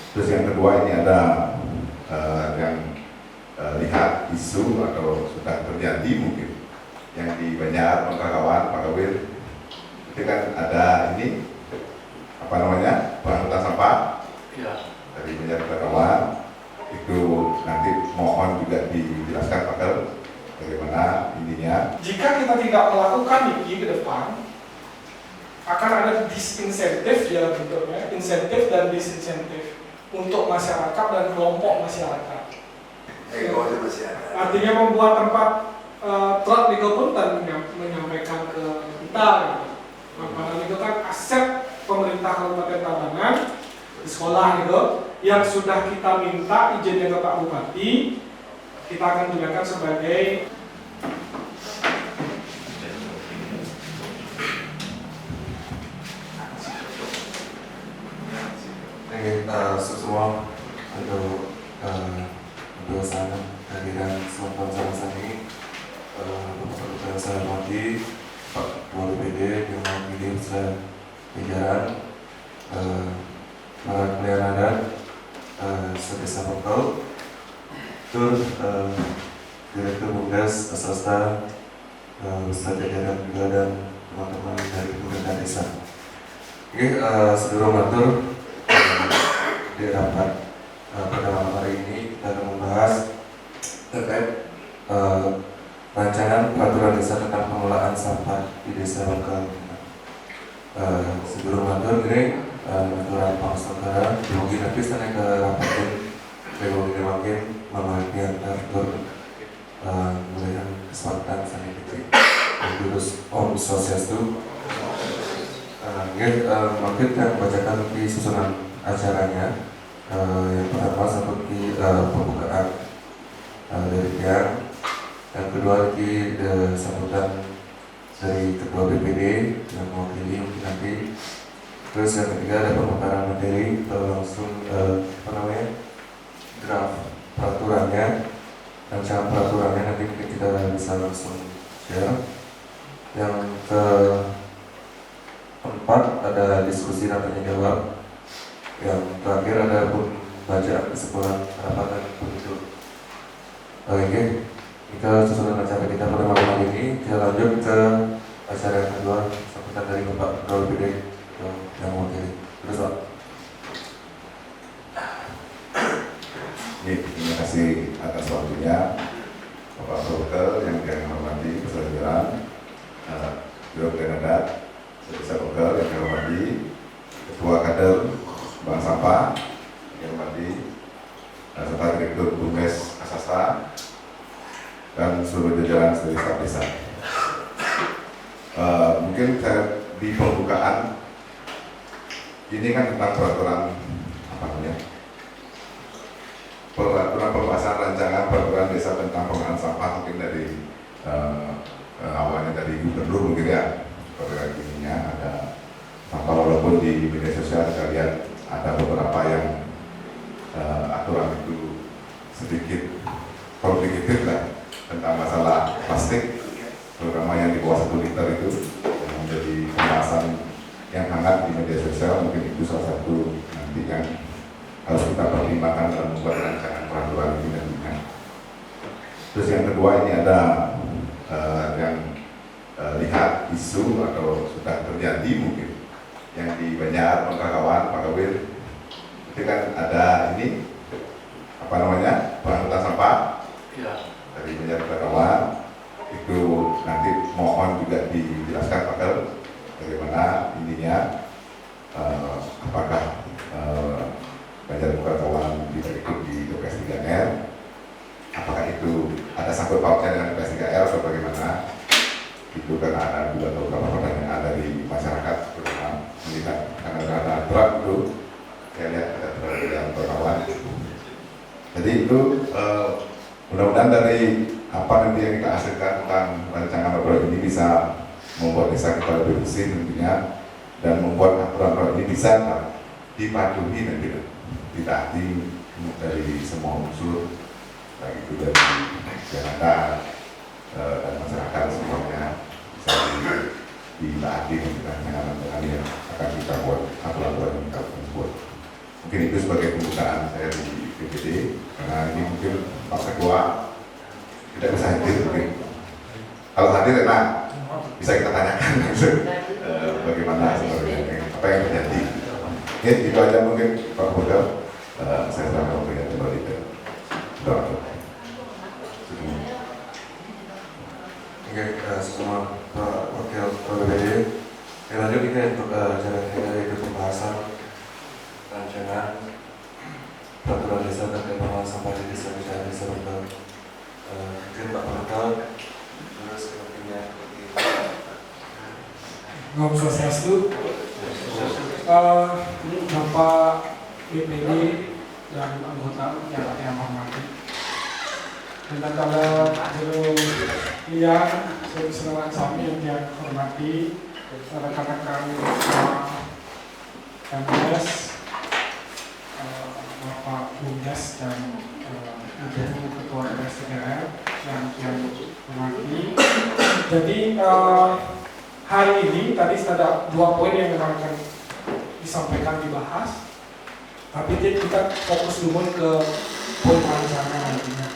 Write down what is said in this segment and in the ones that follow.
Terus yang kedua ini ada yang lihat isu atau sudah terjadi mungkin yang di Banjar, kawan Pak Kawir, itu kan ada ini apa namanya pengangkutan sampah dari Banjar kawan itu, nanti mohon juga dijelaskan Pak Kawir bagaimana ininya. Jika kita tidak melakukan ini ke depan, akan ada disinsentif ya bentuknya, insentif dan disinsentif untuk masyarakat dan kelompok masyarakat. Artinya membuat tempat truk legal pun menyampaikan ke kita gitu. Padahal itu kan aset pemerintah Kabupaten Tabanan di sekolah gitu, yang sudah kita minta izinnya ke Pak Bupati, kita akan gunakan sebagai semua untuk sana kehadiran semua sama ini, Bapak saya hormati Pak Ketua BPD yang mewakili besar jajaran para pelayan adat sedesa Pekal, Direktur Bumdes Asasta besar jajaran juga dan teman-teman dari pemerintah desa. Oke, sebelum mengatur di rapat pada malam hari ini kita akan membahas terkait rancangan peraturan desa tentang pengelolaan sampah di desa Bangka. Sebelum mengatur ini aturan pangsa mungkin nanti sana ke rapat ini makin memakai atur melihat kesempatan sana itu terus Om Sosiastu. Mungkin yang membacakan di susunan acaranya. Yang pertama seperti pembukaan dari Tiang, yang kedua lagi sambutan dari Ketua BPD yang mewakili mungkin nanti, terus yang ketiga ada pemutaran materi langsung draft peraturannya, rancangan peraturannya nanti mungkin kita bisa langsung share. Yang keempat ada diskusi dan tanya jawab. Yang terakhir ada pun bacaan kesimpulan rapat dan penutup. Oke, kita susunan acara kita pada malam hari ini. Kita lanjut ke acara yang kedua, sambutan dari Bapak Ketua BPD yang mewakili. Terus Pak. Terima kasih atas waktunya Bapak Prokel yang kami hormati, beserta jajaran Biro Pelayan Adat Sedesa Prokel yang kami hormati, Ketua Kader Bank Sampah yang hormati, serta Direktur Bumdes Asasta dan seluruh jajaran dari staf desa. Mungkin saya di pembukaan ini kan tentang peraturan apa namanya? Peraturan pembahasan rancangan peraturan desa tentang pengelolaan sampah, mungkin dari awalnya dari gubernur mungkin ya, peraturan ininya ada sampah, walaupun di media sosial kita lihat ada beberapa yang aturan itu sedikit komplikated lah tentang masalah plastik, terutama yang di bawah 1 liter itu yang menjadi pembahasan yang hangat di media sosial. Mungkin itu salah satu nanti yang harus kita pertimbangkan dalam membuat rancangan peraturan ini nantinya. Terus yang kedua ini ada yang lihat isu atau sudah terjadi mungkin yang di Banjar, kawan Pak Kawir, itu kan ada ini apa namanya pengangkutan sampah dari Banjar kawan itu, nanti mohon juga dijelaskan Pak Kawir bagaimana ininya, apakah Banjar kawan bisa ikut di TPS 3R, apakah itu ada sangkut pautnya dengan TPS 3R atau bagaimana? Itu karena ada juga beberapa pertanyaan dari masyarakat terutama melihat karena ada truk itu, saya lihat ada truk yang berkawan. Jadi itu mudah-mudahan dari apa nanti yang kita hasilkan tentang rancangan peraturan ini bisa membuat desa kita lebih bersih tentunya, dan membuat aturan ini bisa dipatuhi dan ditaati dari semua unsur, baik itu dari masyarakat dan masyarakat semuanya bisa ditaati dengan yang akan kita buat aturan-aturan yang kita buat. Mungkin itu sebagai pembukaan saya di PPD, karena ini mungkin Pak Ketua tidak bisa hadir mungkin. Kalau hadir enak, bisa kita tanyakan langsung bagaimana sebenarnya apa yang terjadi. Ya, itu aja mungkin Pak Budal. Saya akan memberikan kembali ke Dr. Oke, semua Pak Wakil PBD. Lanjut kita untuk jalan dari pembahasan rancangan peraturan desa terkait pengelolaan sampah di desa Wisata Desa Rungkal. Mungkin Pak Rungkal terus sepertinya Om Swastiastu, Bapak BPD dan anggota yang hormati. Dan kalau yang seluruh kami yang hormati, rekan-rekan MPS, Bapak Bumdes dan Ibu Ketua DPR yang hormati. Jadi hari ini tadi ada 2 poin yang memang akan disampaikan dibahas, tapi kita fokus dulu ke poin rancangan nantinya.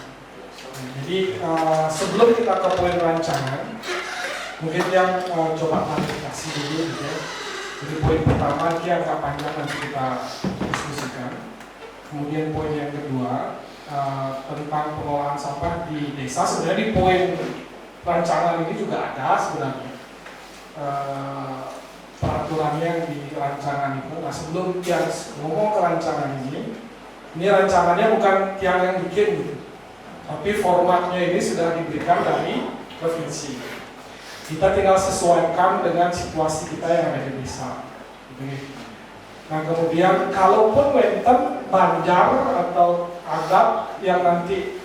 Jadi sebelum kita ke poin rancangan, mungkin yang coba klarifikasi dulu gitu ya. Jadi poin pertama ini agak panjang nanti kita diskusikan. Kemudian poin yang kedua tentang pengelolaan sampah di desa. Sebenarnya di poin rancangan ini juga ada sebenarnya peraturannya yang di rancangan itu. Nah sebelum yang ngomong ke rancangan ini rancangannya bukan yang bikin gitu. Tapi formatnya ini sudah diberikan dari provinsi. Kita tinggal sesuaikan dengan situasi kita yang ada di desa. Nah kemudian kalaupun wenten Banjar atau Adat yang nanti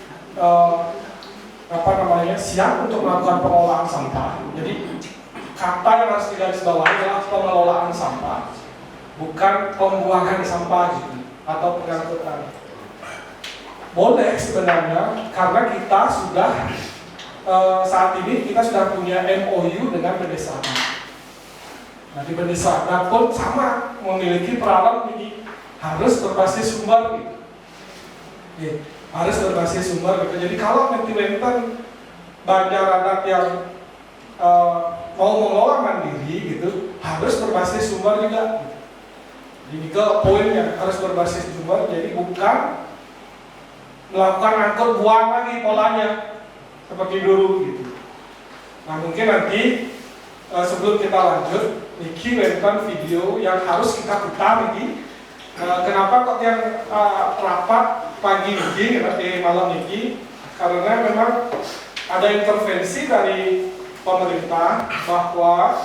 siap untuk melakukan pengelolaan sampah. Jadi kata yang harus digarisbawahi adalah pengelolaan sampah, bukan pembuangan sampah gitu atau pengangkutan. Boleh sebenarnya karena kita sudah saat ini kita sudah punya MOU dengan pedesaan. Nah di pedesaan pun sama memiliki peranan ini harus berbasis sumber gitu. Ya, harus berbasis sumber gitu. Jadi kalau nanti wenten Banjar Adat yang mau mengelola mandiri gitu harus berbasis sumber juga. Jadi ke poinnya harus berbasis sumber. Jadi bukan melakukan angkut buang lagi polanya seperti dulu gitu. Nah mungkin nanti sebelum kita lanjut, Niki wenten video yang harus kita putar Niki. Kenapa kok yang rapat pagi Niki, malam Niki? Karena memang ada intervensi dari pemerintah bahwa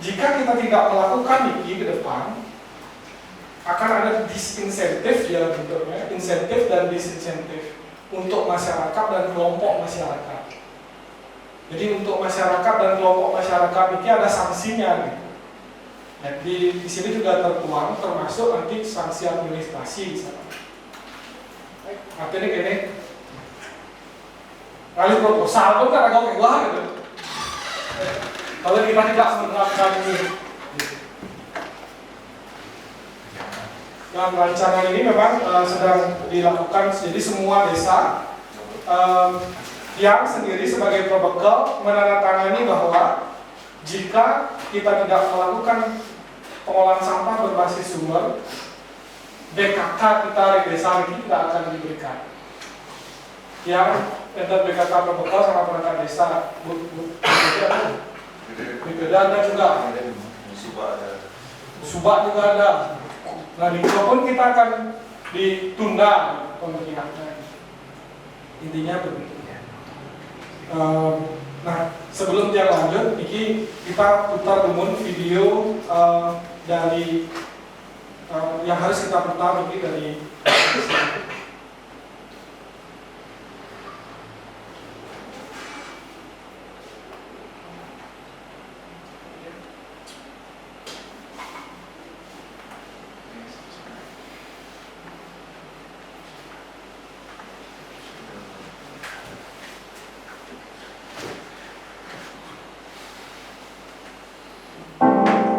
jika kita tidak melakukan Niki ke depan, akan ada disinsentif ya bentuknya, insentif dan disinsentif untuk masyarakat dan kelompok masyarakat. Jadi untuk masyarakat dan kelompok masyarakat ini ada sanksinya gitu. Jadi di sini juga tertuang termasuk nanti sanksi administrasi misalnya. Artinya gini, kali proposal pun kan agak kewah gitu. Kalau kita tidak menerapkan ini. Dan rancangan ini memang sedang dilakukan, jadi semua desa yang sendiri sebagai pembekal menandatangani bahwa jika kita tidak melakukan pengolahan sampah berbasis sumber, BKK kita di desa ini tidak akan diberikan. Yang BKK pembekal sama perangkat desa, BPD ada juga, Subak juga ada. Nah di pun kita akan ditunda pemilihannya. Intinya begitu. Nah sebelum dia lanjut, ini kita putar dulu video dari yang harus kita putar ini dari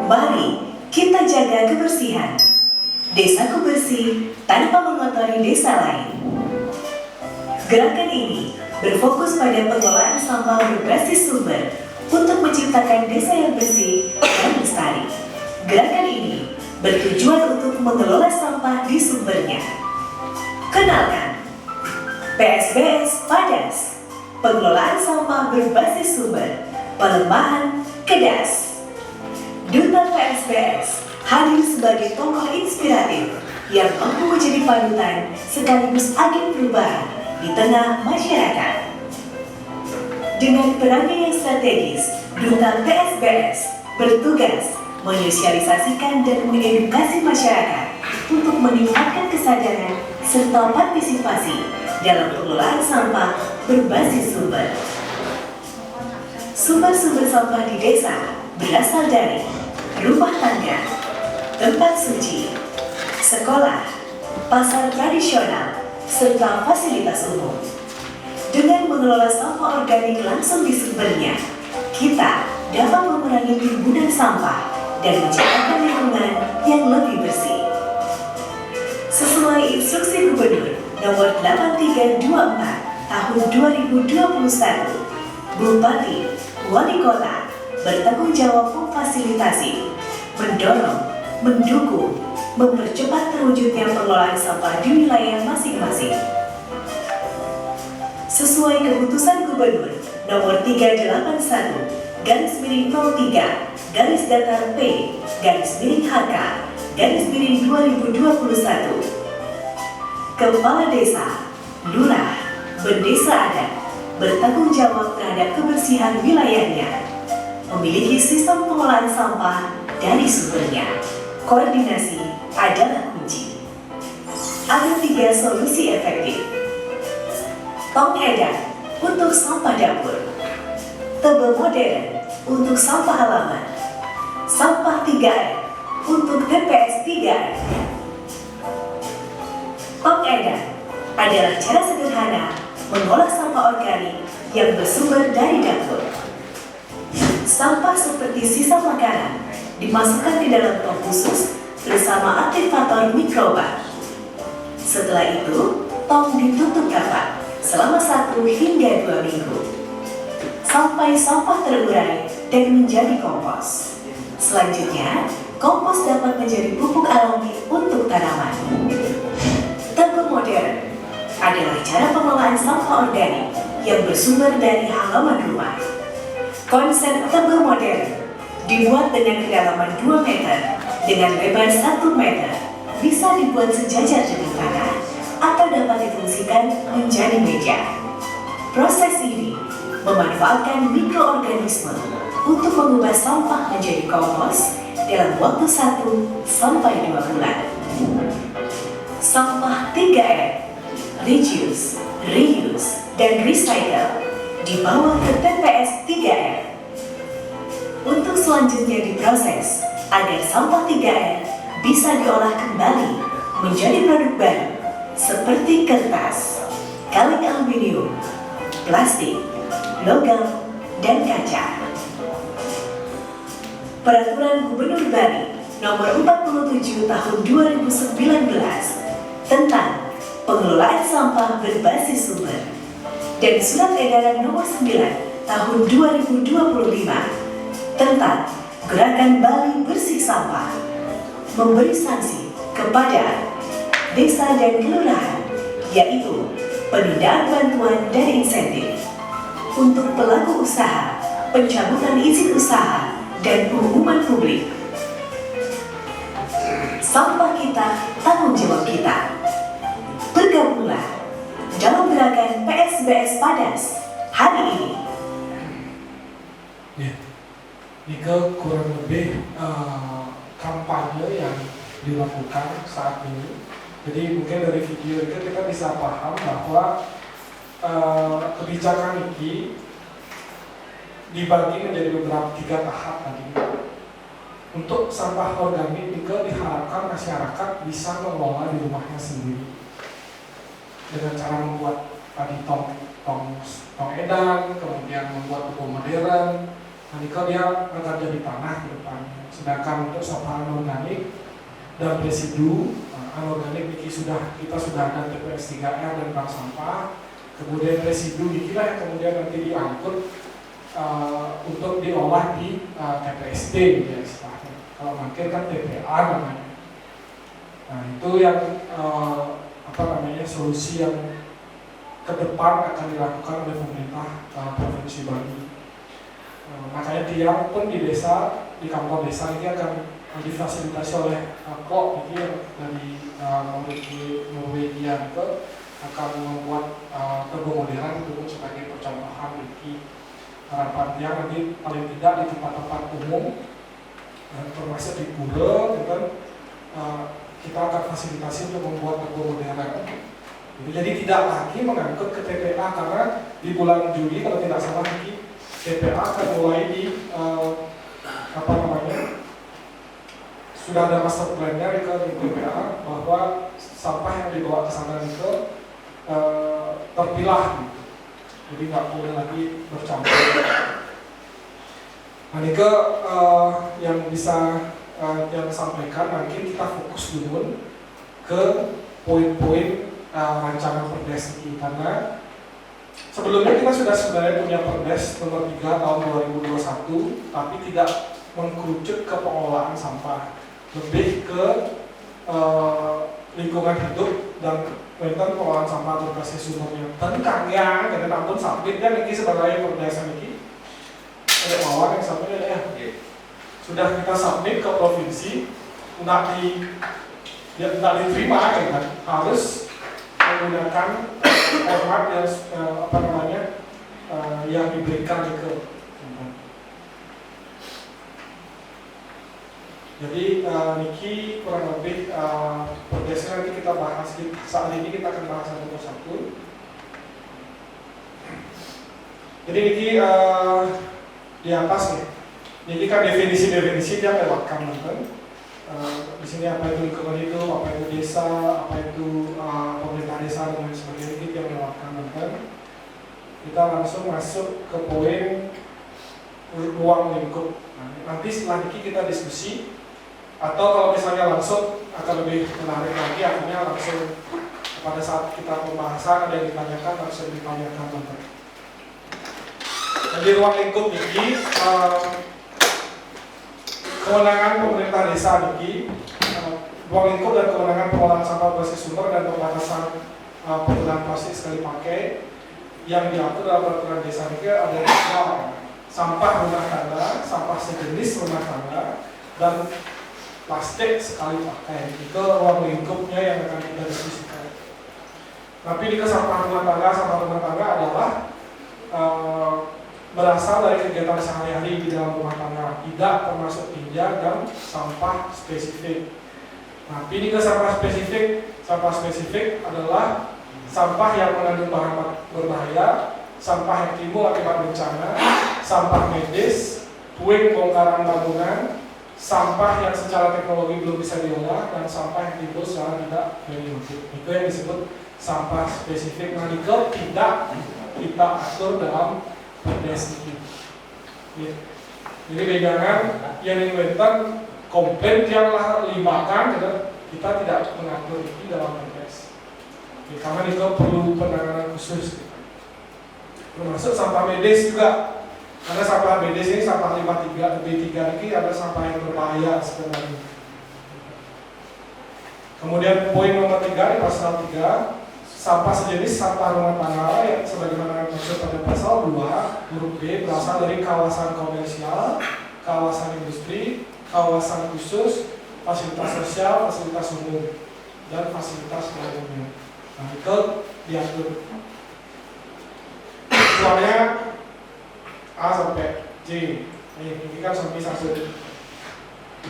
Mari kita menjaga kebersihan. Desaku bersih tanpa mengotori desa lain. Gerakan ini berfokus pada pengelolaan sampah berbasis sumber untuk menciptakan desa yang bersih dan lestari. Gerakan ini bertujuan untuk mengelola sampah di sumbernya. Kenalkan, PSBS Padas, pengelolaan sampah berbasis sumber, Pelemahan Kedas. Duta PSBS hadir sebagai tokoh inspiratif yang mampu menjadi panutan sekaligus agen perubahan di tengah masyarakat. Dengan perannya yang strategis, Duta PSBS bertugas menyosialisasikan dan mengedukasi masyarakat untuk meningkatkan kesadaran serta partisipasi dalam pengelolaan sampah berbasis sumber. Sumber-sumber sampah di desa berasal dari rumah tangga, tempat suci, sekolah, pasar tradisional, serta fasilitas umum. Dengan mengelola sampah organik langsung di sumbernya, kita dapat mengurangi timbunan sampah dan menciptakan lingkungan yang lebih bersih. Sesuai instruksi Gubernur Nomor 8324 Tahun 2021, Bupati, Wali Kota bertanggung jawab memfasilitasi, mendorong, mendukung, mempercepat terwujudnya pengelolaan sampah di wilayah masing-masing. Sesuai keputusan Gubernur Nomor 381 /03 /P/HK /2021. Kepala Desa, Lurah, Bendesa Adat bertanggung jawab terhadap kebersihan wilayahnya, memiliki sistem pengolahan sampah dari sumbernya. Koordinasi adalah kunci. Ada 3 solusi efektif. Tong edan untuk sampah dapur, tebel modern untuk sampah halaman, sampah 3R untuk TPS 3R. Tong edan adalah cara sederhana mengolah sampah organik yang bersumber dari dapur. Sampah seperti sisa makanan dimasukkan ke dalam tong khusus bersama aktivator mikroba. Setelah itu, tong ditutup rapat selama 1 hingga 2 minggu sampai sampah terurai dan menjadi kompos. Selanjutnya, kompos dapat menjadi pupuk alami untuk tanaman. Tebel modern adalah cara pengelolaan sampah organik yang bersumber dari halaman rumah. Konsep tebel modern dibuat dengan kedalaman 2 meter dengan lebar 1 meter, bisa dibuat sejajar dengan tanah atau dapat difungsikan menjadi meja. Proses ini memanfaatkan mikroorganisme untuk mengubah sampah menjadi kompos dalam waktu 1 sampai 2 bulan. Sampah 3R, reduce, reuse, dan recycle dibawa ke TPS 3R. Untuk selanjutnya diproses agar sampah 3R bisa diolah kembali menjadi produk baru seperti kertas, kaleng aluminium, plastik, logam, dan kaca. Peraturan Gubernur Bali Nomor 47 Tahun 2019 tentang pengelolaan sampah berbasis sumber dan Surat Edaran Nomor 9 Tahun 2025 tentang Gerakan Bali Bersih Sampah memberi sanksi kepada desa dan kelurahan, yaitu penundaan bantuan dan insentif untuk pelaku usaha, pencabutan izin usaha, dan pengumuman publik. Sampah kita, tanggung jawab kita. Bergabunglah dalam gerakan PSBS Padas hari ini. Ya, ini kurang lebih kampanye yang dilakukan saat ini. Jadi mungkin dari video itu kita bisa paham bahwa kebijakan ini dibagi menjadi beberapa 3 tahap tadi. Untuk sampah organik juga diharapkan masyarakat bisa mengelola di rumahnya sendiri dengan cara membuat tadi tong edan, kemudian membuat toko modern, Nah, kalau dia akan jadi tanah ke depan. Sedangkan untuk sampah anorganik dan residu anorganik kita sudah ada TPS 3R dan bank sampah. Kemudian residu lah yang kemudian nanti diangkut untuk diolah di TPST ya istilahnya. Kalau makin kan TPA namanya. Nah itu yang solusi yang ke depan akan dilakukan oleh pemerintah Provinsi Bali. Makanya tiang pun di desa, di kantor desa ini akan difasilitasi oleh KOP ini yang dari Norwegia itu akan membuat tebu modern itu sebagai percontohan bagi harapan tiang nanti paling tidak di tempat-tempat umum termasuk di pura kan kita akan fasilitasi untuk membuat tebu modern. Jadi tidak lagi mengangkut ke TPA karena di bulan Juli kalau tidak salah lagi TPA akan mulai di sudah ada master plan-nya di TPA bahwa sampah yang dibawa ke sana itu terpilah gitu. Jadi nggak boleh lagi bercampur. Nah ini yang bisa yang sampaikan nanti kita fokus dulu ke poin-poin rancangan perdes ini karena sebelumnya kita sudah sebenarnya punya perdes nomor 3 tahun 2021 tapi tidak mengkerucut ke pengelolaan sampah, lebih ke lingkungan hidup dan tentang pengelolaan sampah berbasis sumbernya tentang ya karena ampun sabit kan ini sebagai perdesan ini ada mawar yang sampai ya sudah kita submit ke provinsi tidak diterima kan harus menggunakan format yang diberikan itu. Jadi Niki kurang lebih berdasarkan nanti kita bahas saat ini kita akan bahas satu persatu. Jadi Niki di atas nih, Niki kan definisi dia lewatkan kan. Di sini apa itu lingkungan hidup, apa itu desa, apa itu pemerintah desa dan lain sebagainya kita melewatkan kan. Kita langsung masuk ke poin ruang lingkup. Nanti setelah ini kita diskusi atau kalau misalnya langsung akan lebih menarik lagi akhirnya langsung pada saat kita pembahasan ada yang ditanyakan langsung ditanyakan teman-teman. Jadi ruang lingkup ini kewenangan pemerintah desa niki ruang lingkup dan kewenangan pengelolaan sampah berbasis sumber dan pembatasan penggunaan plastik sekali pakai yang diatur dalam peraturan desa niki ada tiga: sampah rumah tangga, sampah sejenis rumah tangga, dan plastik sekali pakai. Itu ruang lingkupnya yang akan kita diskusikan. Tapi di sampah rumah tangga adalah berasal dari kegiatan sehari-hari di dalam rumah tangga, tidak termasuk tinja dan sampah spesifik. Nah, ini ke sampah spesifik adalah sampah yang mengandung bahan berbahaya, sampah yang timbul akibat bencana, sampah medis, puing bongkaran bangunan, sampah yang secara teknologi belum bisa diolah, dan sampah yang timbul secara tidak berhimpit. Itu yang disebut sampah spesifik. Nah, nikel tidak kita atur dalam perdes ini. Jadi pegangan yang diinginkan komplain yang limbahkan, kita tidak mengatur ini dalam perdes. Karena itu perlu penanganan khusus. Termasuk sampah medis juga. Karena sampah medis ini sampah limbah B3 ini ada sampah yang berbahaya sebenarnya. Kemudian poin nomor 3 di pasal 3, sampah sejenis sampah rumah tangga yang sebagaimana maksud pada pasal 2 huruf B berasal dari kawasan komersial, kawasan industri, kawasan khusus, fasilitas sosial, fasilitas umum, dan fasilitas lainnya. Nah, itu diatur. Soalnya A sampai J, ini kan sampai satu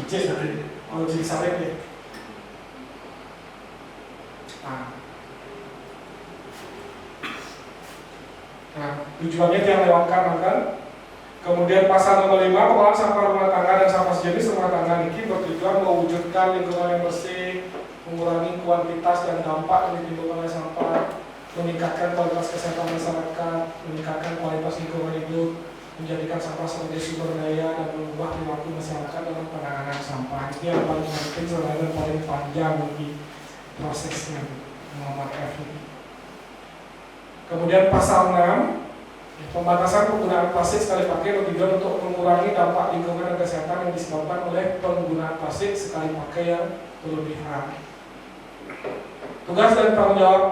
J dari J sampai D. Nah, tujuannya yang lewatkan kan. Kemudian pasal nomor 5, pengelolaan sampah rumah tangga dan sampah sejenis rumah tangga ini bertujuan mewujudkan lingkungan yang bersih, mengurangi kuantitas dan dampak yang ditimbulkan oleh sampah, meningkatkan kualitas kesehatan masyarakat, meningkatkan kualitas lingkungan hidup, menjadikan sampah sebagai sumber daya dan mengubah perilaku masyarakat dalam penanganan sampah. Itu yang paling penting sebenarnya dan paling panjang di prosesnya Muhammad F. Kemudian pasal 6, pembatasan penggunaan plastik sekali pakai tujuan untuk mengurangi dampak lingkungan dan kesehatan yang disebabkan oleh penggunaan plastik sekali pakai yang berlebihan. Tugas dan tanggung jawab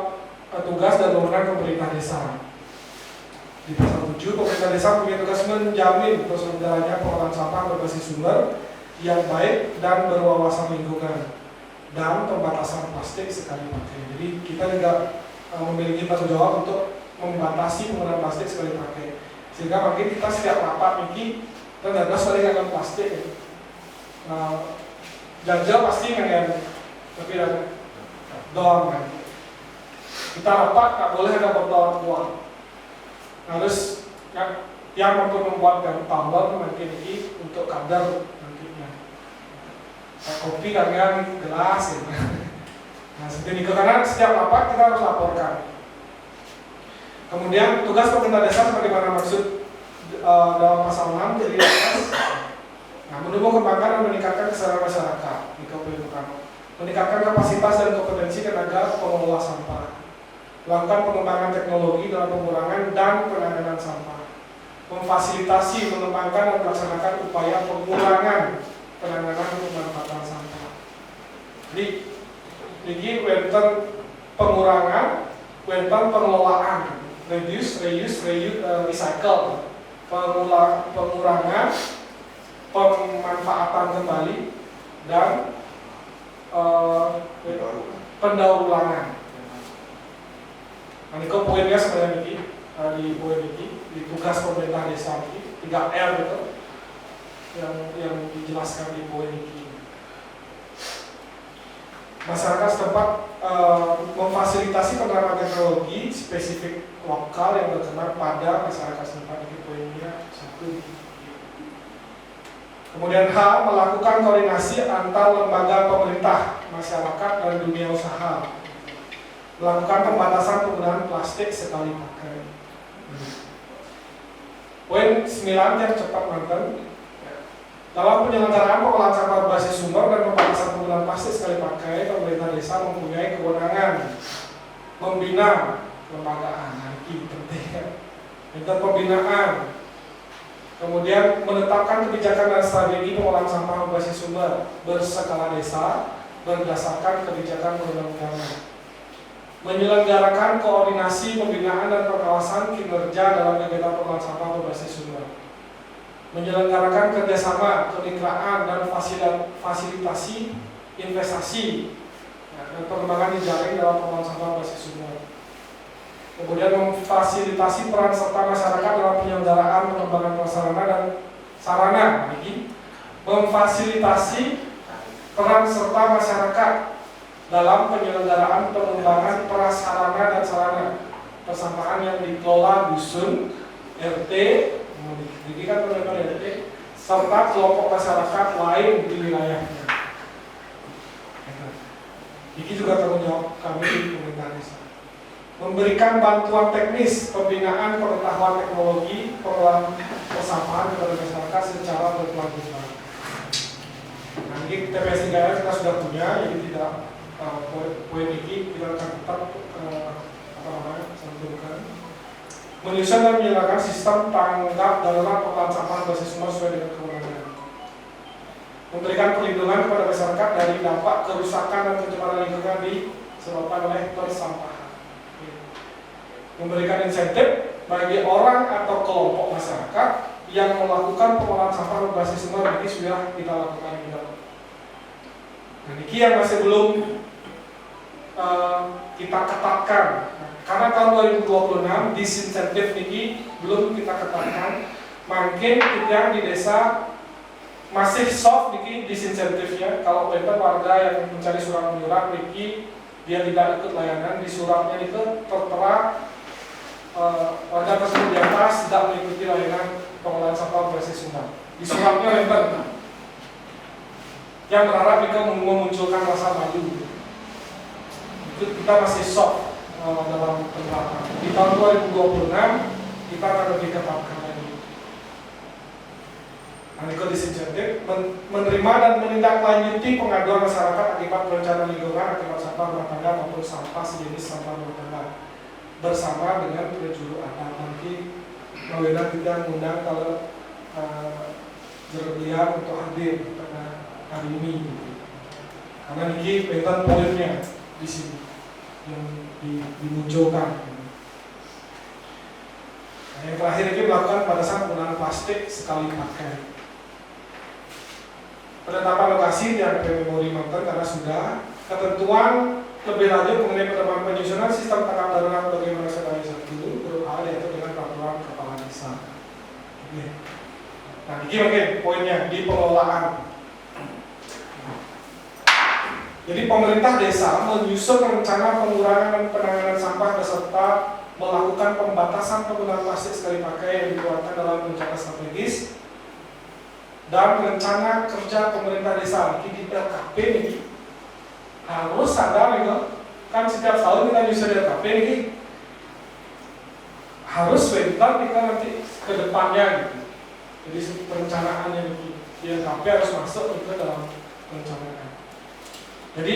tugas dan wewenang pemerintah desa. Di pasal 7, pemerintah desa punya tugas menjamin terselenggaranya pengolahan sampah berbasis sumber yang baik dan berwawasan lingkungan dan pembatasan plastik sekali pakai. Jadi kita juga memiliki tanggung jawab untuk membatasi penggunaan plastik sekali pakai, sehingga mungkin kita setiap rapat ini ternyata sering akan plastik ya. Jajal pasti kan, tapi doang kan. Kita rapat nggak boleh ada botol uang. Harus yang mampu membuat tumbler mungkin ini untuk kadar nantinya. Kopi kan gelas ya. Nah seperti itu, karena setiap rapat kita harus laporkan. Kemudian tugas pemerintah desa sebagaimana maksud dalam pasal 6 jadi atas, mendukung kembangkan dan meningkatkan kesadaran masyarakat di Kabupaten Bengkulu, meningkatkan kapasitas dan kompetensi tenaga pengelola sampah, melakukan pengembangan teknologi dalam pengurangan dan penanganan sampah, memfasilitasi, mengembangkan dan melaksanakan upaya pengurangan penanganan pemanfaatan sampah. Jadi wenten pengurangan, wenten pengelolaan. Reduce, reuse, recycle, pengurangan, pemanfaatan kembali, dan pendaur ulangan. Nah, ini poinnya sebenarnya ini di poin ini, di tugas pemerintah desa ini 3R gitu, yang dijelaskan di poin ini. Masyarakat setempat memfasilitasi penerapan teknologi spesifik lokal yang berkenan pada masyarakat setempat. Ini poinnya 1. Kemudian H, melakukan koordinasi antar lembaga pemerintah, masyarakat dan dunia usaha, melakukan pembatasan penggunaan plastik sekali pakai. Poin 9 yang cepat mantan. Dalam penyelenggaraan pengolahan sampah berbasis sumber dan pembatasan penggunaan plastik sekali pakai, pemerintah desa mempunyai kewenangan membina kelembagaan. Nah, ini penting ya. Tentang pembinaan. Kemudian menetapkan kebijakan dan strategi pengolahan sampah berbasis sumber berskala desa berdasarkan kebijakan perundang-undangan. Menyelenggarakan koordinasi pembinaan dan pengawasan kinerja dalam kegiatan pengolahan sampah berbasis sumber. Menyelenggarakan kerjasama, kemitraan, dan fasilitasi investasi dan pengembangan jejaring dalam pengolahan sampah berbasis sumber. Kemudian memfasilitasi peran serta masyarakat dalam penyelenggaraan pengembangan prasarana dan sarana. Ini memfasilitasi peran serta masyarakat dalam penyelenggaraan pengembangan prasarana dan sarana persampahan yang dikelola dusun, RT, jadi kan teman-teman RT, serta kelompok masyarakat lain di wilayahnya. Ini juga tanggung jawab kami di pemerintah desa. Memberikan bantuan teknis, pembinaan pengetahuan teknologi, pengolahan persampahan kepada masyarakat secara berkelanjutan. Nah, ini TPS 3R kita sudah punya, jadi tidak poin ini kita akan tetap santumkan. Menyusun dan menyalakan sistem tanggap darurat pengolahan sampah berbasis sumber sesuai dengan kewenangan. Memberikan perlindungan kepada masyarakat dari dampak kerusakan dan pencemaran lingkungan disebabkan oleh persampahan. Memberikan insentif bagi orang atau kelompok masyarakat yang melakukan pengolahan sampah berbasis sumber. Ini sudah kita lakukan juga. Nah, ini yang masih belum kita ketatkan. Karena tahun 2026 disinsentif ini belum kita ketatkan. Mungkin kita di desa masih soft dikit disinsentifnya. Kalau benar warga yang mencari surat menyurat Niki dia tidak ikut layanan, di suratnya itu tertera warga tersebut di atas tidak mengikuti layanan pengolahan sampah berbasis sumber. Di suratnya lebar. Yang berharap kita memunculkan rasa maju. Itu kita masih soft dalam penerapan. Di tahun 2026 kita akan lebih ketatkan lagi. Aniko disinsentif menerima dan menindaklanjuti pengaduan masyarakat akibat bencana lingkungan akibat sampah rumah tangga maupun sampah sejenis sampah rumah tangga bersama dengan penjuru adat. Nanti Mawena tidak mengundang kalau Jerlian untuk hadir pada hari ini, karena ini pengen poinnya di sini yang dimunculkan. Nah, yang terakhir ini melakukan batasan penggunaan plastik sekali pakai. Penetapan lokasi yang memori mantan karena sudah ketentuan lebih lanjut mengenai penetapan penyusunan sistem tanggap darurat bagaimana sekali satu grup A yaitu dengan peraturan kepala desa. Oke. Nah, ini mungkin poinnya di pengelolaan. Jadi pemerintah desa menyusun rencana pengurangan dan penanganan sampah beserta melakukan pembatasan penggunaan plastik sekali pakai yang dikeluarkan dalam rencana strategis dan rencana kerja pemerintah desa. Di LKP ini harus sadar gitu, kan setiap tahun kita nyusun LKP ini harus bentar kita nanti ke depannya gitu. Jadi perencanaannya di LKP harus masuk ke dalam perencanaan. Jadi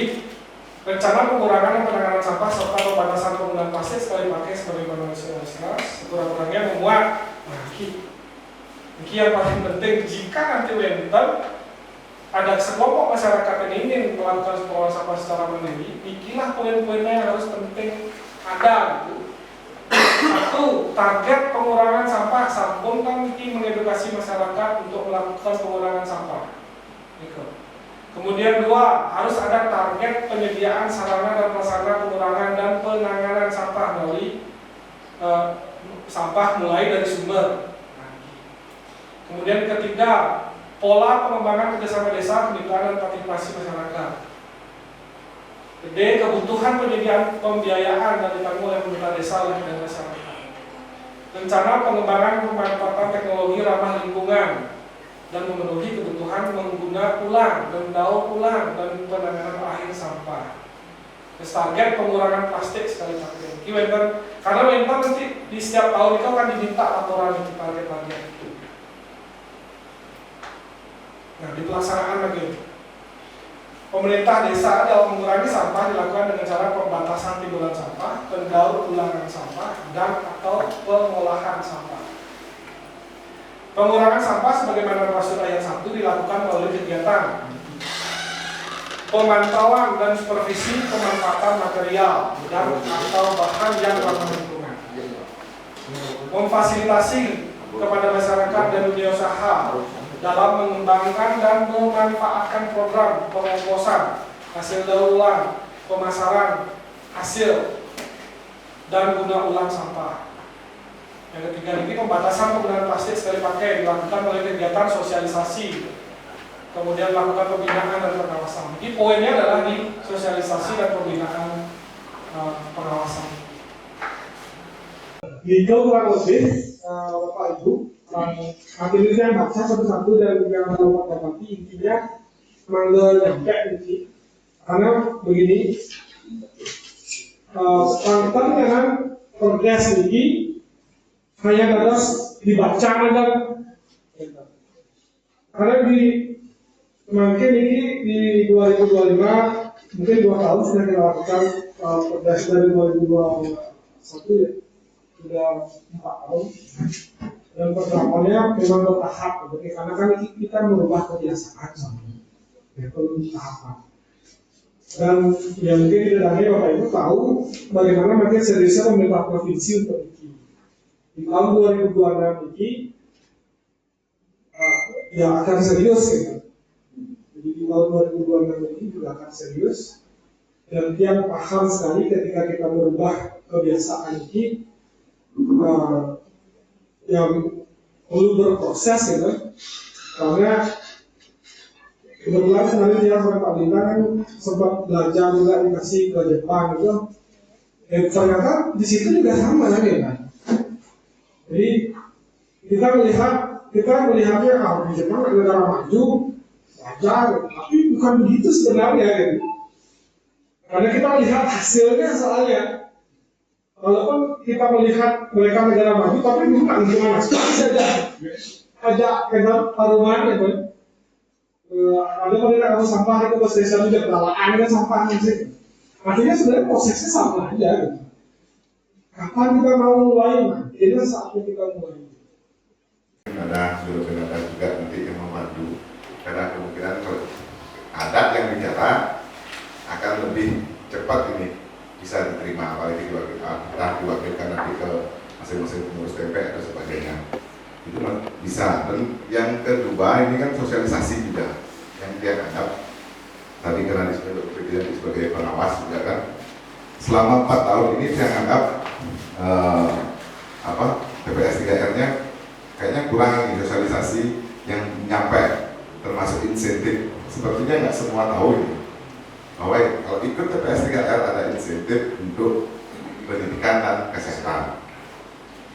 rencana pengurangan dan penanganan sampah serta pembatasan penggunaan plastik sekali pakai sebagaimana sekurang-kurangnya memuat. Nah, ini yang paling penting. Jika nanti bentar ada sekelompok masyarakat yang ingin melakukan pengelolaan sampah secara mandiri, ikilah poin-poinnya yang harus penting ada gitu. Satu, target pengurangan sampah. Sampun kan mengedukasi masyarakat untuk melakukan pengurangan sampah. Kemudian dua, harus ada target penyediaan sarana dan prasarana pengurangan dan penanganan sampah dari sampah mulai dari sumber. Kemudian ketiga, pola pengembangan kerjasama desa, kemitraan dan partisipasi masyarakat. D, kebutuhan penyediaan pembiayaan dan ditanggung oleh pemerintah desa dan masyarakat. Rencana pengembangan pemanfaatan teknologi ramah lingkungan dan memenuhi kebutuhan mengguna ulang dan daur ulang dan penanganan akhir sampah. Terus target pengurangan plastik sekali pakai. Karena mental nanti di setiap tahun itu akan diminta laporan itu target-target itu. Nah, di pelaksanaan lagi. Pemerintah desa dalam mengurangi sampah dilakukan dengan cara pembatasan timbulan sampah, pendaur ulangan sampah, dan atau pengolahan sampah. Pengurangan sampah sebagaimana dimaksud ayat 1 dilakukan melalui kegiatan pemantauan dan supervisi pemanfaatan material dan atau bahan yang ramah lingkungan, memfasilitasi kepada masyarakat dan dunia usaha dalam mengembangkan dan memanfaatkan program pengongkosan hasil daur ulang, pemasaran hasil dan guna ulang sampah. Yang ketiga ini pembatasan penggunaan plastik sekali pakai dilakukan melalui kegiatan sosialisasi, kemudian melakukan pembinaan dan pengawasan. Jadi poinnya adalah di sosialisasi dan pembinaan pengawasan. Itu kurang lebih Bapak Ibu, nanti ini saya baca satu-satu dan yang Bapak dapati intinya manggil nyampe ini, karena begini, tentang dengan progres ini hanya harus dibaca aja, karena mungkin ini di 2025 mungkin 2 tahun sudah kita lakukan progres dari 2021 ya, sudah 4 tahun dan programnya memang bertahap, karena kan kita merubah kebiasaan ya, perlu tahapan. Dan yang mungkin tidak lagi Bapak Ibu tahu bagaimana makin seriusnya pemerintah provinsi untuk ini. Di tahun 2026 ini ya akan serius gitu. Jadi di tahun 2026 ini juga akan serius. Dan dia paham sekali ketika kita merubah kebiasaan ini yang perlu berproses gitu. Karena kebetulan kemarin dia Pak Dina kan sempat belajar juga dikasih ke Jepang gitu. Ternyata di situ juga sama lagi kan. Jadi kita melihatnya di Jepang negara maju, wajar, tapi bukan begitu sebenarnya gitu. Karena kita lihat hasilnya soalnya. Walaupun kita melihat mereka negara maju, tapi bukan gimana sekali saja. ajak pegang paruman ya kan. Ada pada kalau sampah itu pas desa juga bawaan kan sampahnya sih. Artinya sebenarnya prosesnya sama aja gitu. Kapan kita mau mulai? Nah, ini saatnya kita mulai. Ada seluruh penanda juga nanti yang membantu, karena kemungkinan kalau adat yang bicara akan lebih cepat ini bisa diterima, apalagi diwakilkan nanti ke masing-masing pengurus TPP atau sebagainya. Itu bisa. Dan yang kedua ini kan sosialisasi juga yang dia anggap tadi karena disebut sebagai pengawas juga kan selama 4 tahun ini saya anggap TPS 3R-nya kayaknya kurang sosialisasi yang nyampe, termasuk insentif. Sepertinya nggak semua tahu ini bahwa kalau ikut TPS 3R ada insentif untuk pendidikan dan kesehatan.